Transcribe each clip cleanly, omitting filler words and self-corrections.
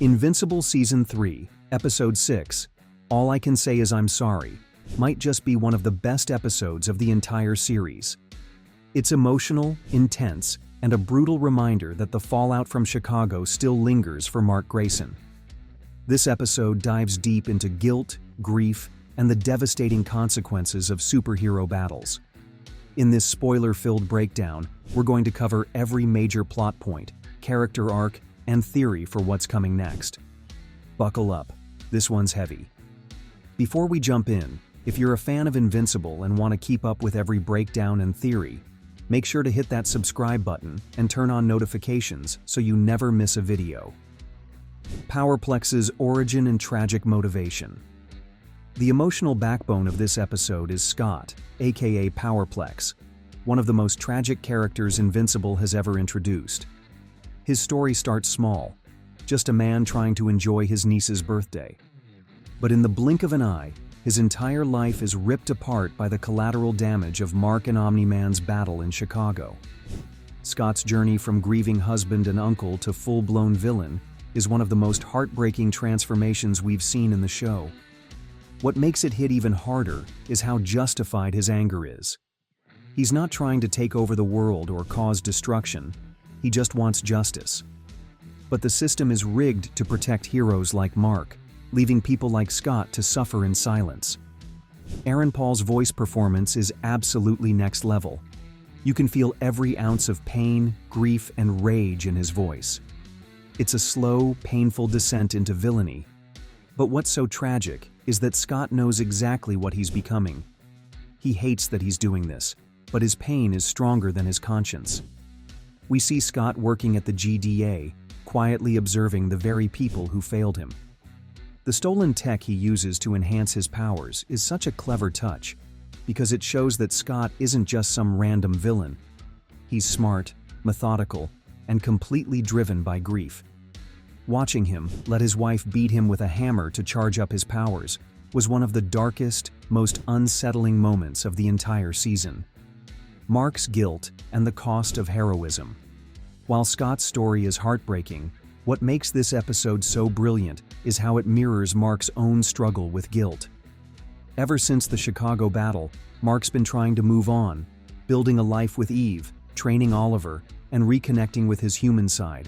Invincible Season 3, Episode 6, All I Can Say Is I'm Sorry, might just be one of the best episodes of the entire series. It's emotional, intense, and a brutal reminder that the fallout from Chicago still lingers for Mark Grayson. This episode dives deep into guilt, grief, and the devastating consequences of superhero battles. In this spoiler-filled breakdown, we're going to cover every major plot point, character arc, and theory for what's coming next. Buckle up, this one's heavy. Before we jump in, if you're a fan of Invincible and want to keep up with every breakdown and theory, make sure to hit that subscribe button and turn on notifications so you never miss a video. Powerplex's origin and tragic motivation. The emotional backbone of this episode is Scott, aka Powerplex, one of the most tragic characters Invincible has ever introduced. His story starts small, just a man trying to enjoy his niece's birthday. But in the blink of an eye, his entire life is ripped apart by the collateral damage of Mark and Omni-Man's battle in Chicago. Scott's journey from grieving husband and uncle to full-blown villain is one of the most heartbreaking transformations we've seen in the show. What makes it hit even harder is how justified his anger is. He's not trying to take over the world or cause destruction. He just wants justice. But the system is rigged to protect heroes like Mark, leaving people like Scott to suffer in silence. Aaron Paul's voice performance is absolutely next level. You can feel every ounce of pain, grief, and rage in his voice. It's a slow, painful descent into villainy. But what's so tragic is that Scott knows exactly what he's becoming. He hates that he's doing this, but his pain is stronger than his conscience. We see Scott working at the GDA, quietly observing the very people who failed him. The stolen tech he uses to enhance his powers is such a clever touch, because it shows that Scott isn't just some random villain. He's smart, methodical, and completely driven by grief. Watching him let his wife beat him with a hammer to charge up his powers was one of the darkest, most unsettling moments of the entire season. Mark's guilt and the cost of heroism. While Scott's story is heartbreaking, what makes this episode so brilliant is how it mirrors Mark's own struggle with guilt. Ever since the Chicago battle, Mark's been trying to move on, building a life with Eve, training Oliver, and reconnecting with his human side.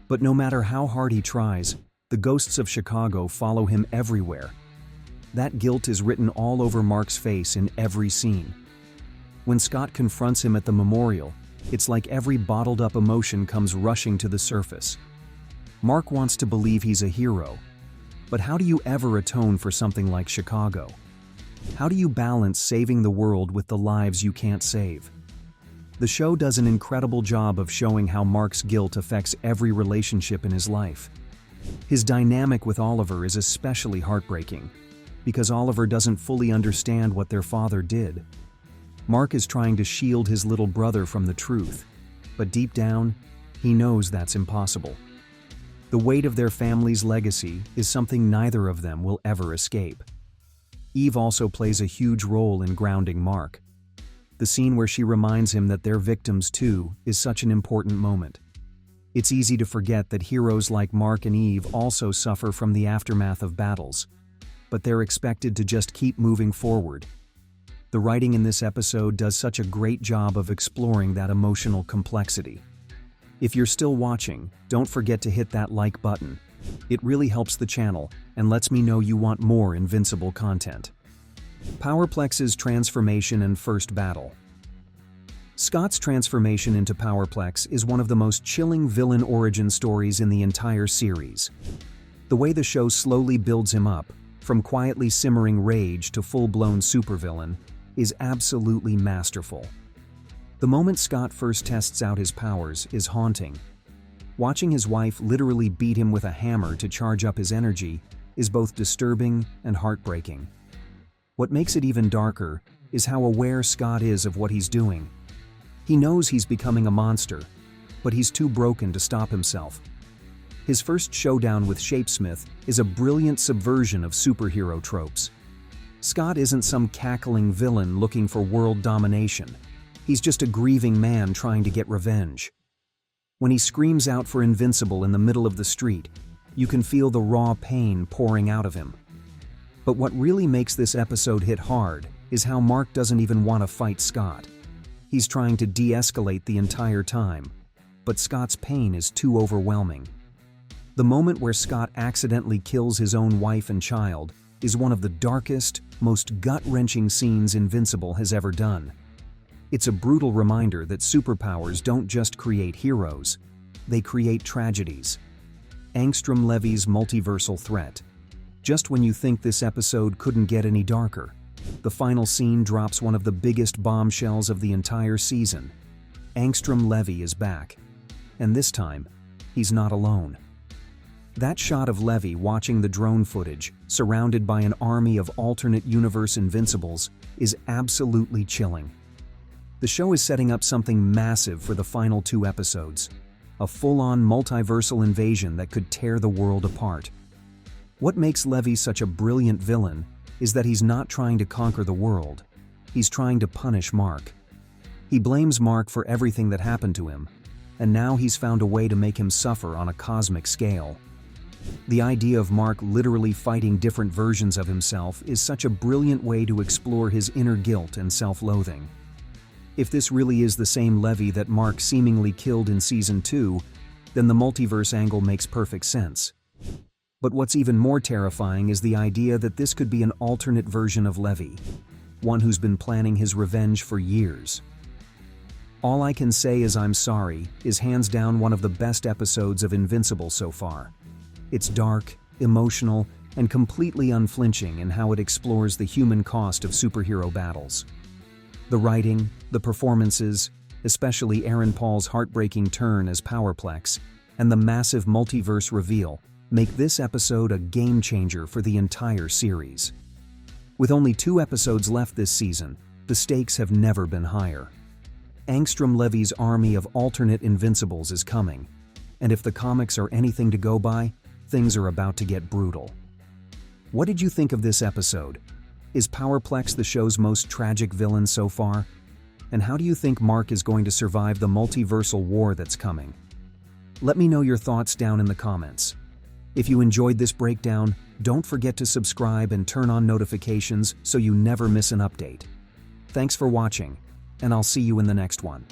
But no matter how hard he tries, the ghosts of Chicago follow him everywhere. That guilt is written all over Mark's face in every scene. When Scott confronts him at the memorial, it's like every bottled-up emotion comes rushing to the surface. Mark wants to believe he's a hero, but how do you ever atone for something like Chicago? How do you balance saving the world with the lives you can't save? The show does an incredible job of showing how Mark's guilt affects every relationship in his life. His dynamic with Oliver is especially heartbreaking, because Oliver doesn't fully understand what their father did. Mark is trying to shield his little brother from the truth, but deep down, he knows that's impossible. The weight of their family's legacy is something neither of them will ever escape. Eve also plays a huge role in grounding Mark. The scene where she reminds him that they're victims too is such an important moment. It's easy to forget that heroes like Mark and Eve also suffer from the aftermath of battles, but they're expected to just keep moving forward. The writing in this episode does such a great job of exploring that emotional complexity. If you're still watching, don't forget to hit that like button. It really helps the channel and lets me know you want more Invincible content. Powerplex's transformation and first battle. Scott's transformation into Powerplex is one of the most chilling villain origin stories in the entire series. The way the show slowly builds him up, from quietly simmering rage to full-blown supervillain, is absolutely masterful. The moment Scott first tests out his powers is haunting. Watching his wife literally beat him with a hammer to charge up his energy is both disturbing and heartbreaking. What makes it even darker is how aware Scott is of what he's doing. He knows he's becoming a monster, but he's too broken to stop himself. His first showdown with Shapesmith is a brilliant subversion of superhero tropes. Scott isn't some cackling villain looking for world domination. He's just a grieving man trying to get revenge. When he screams out for Invincible in the middle of the street, You can feel the raw pain pouring out of him. But what really makes this episode hit hard is how Mark doesn't even want to fight Scott. He's trying to de-escalate the entire time, but Scott's pain is too overwhelming. The moment where Scott accidentally kills his own wife and child is one of the darkest, most gut-wrenching scenes Invincible has ever done. It's a brutal reminder that superpowers don't just create heroes, they create tragedies. Angstrom Levy's multiversal threat. Just when you think this episode couldn't get any darker, the final scene drops one of the biggest bombshells of the entire season. Angstrom Levy is back. And this time, he's not alone. That shot of Levy watching the drone footage, surrounded by an army of alternate universe Invincibles, is absolutely chilling. The show is setting up something massive for the final 2 episodes, a full-on multiversal invasion that could tear the world apart. What makes Levy such a brilliant villain is that he's not trying to conquer the world, he's trying to punish Mark. He blames Mark for everything that happened to him, and now he's found a way to make him suffer on a cosmic scale. The idea of Mark literally fighting different versions of himself is such a brilliant way to explore his inner guilt and self-loathing. If this really is the same Levy that Mark seemingly killed in Season 2, then the multiverse angle makes perfect sense. But what's even more terrifying is the idea that this could be an alternate version of Levy, one who's been planning his revenge for years. All I Can Say Is I'm Sorry is hands down one of the best episodes of Invincible so far. It's dark, emotional, and completely unflinching in how it explores the human cost of superhero battles. The writing, the performances, especially Aaron Paul's heartbreaking turn as Powerplex, and the massive multiverse reveal make this episode a game-changer for the entire series. With only 2 episodes left this season, the stakes have never been higher. Angstrom Levy's army of alternate Invincibles is coming, and if the comics are anything to go by, things are about to get brutal. What did you think of this episode? Is Powerplex the show's most tragic villain so far? And how do you think Mark is going to survive the multiversal war that's coming? Let me know your thoughts down in the comments. If you enjoyed this breakdown, don't forget to subscribe and turn on notifications so you never miss an update. Thanks for watching, and I'll see you in the next one.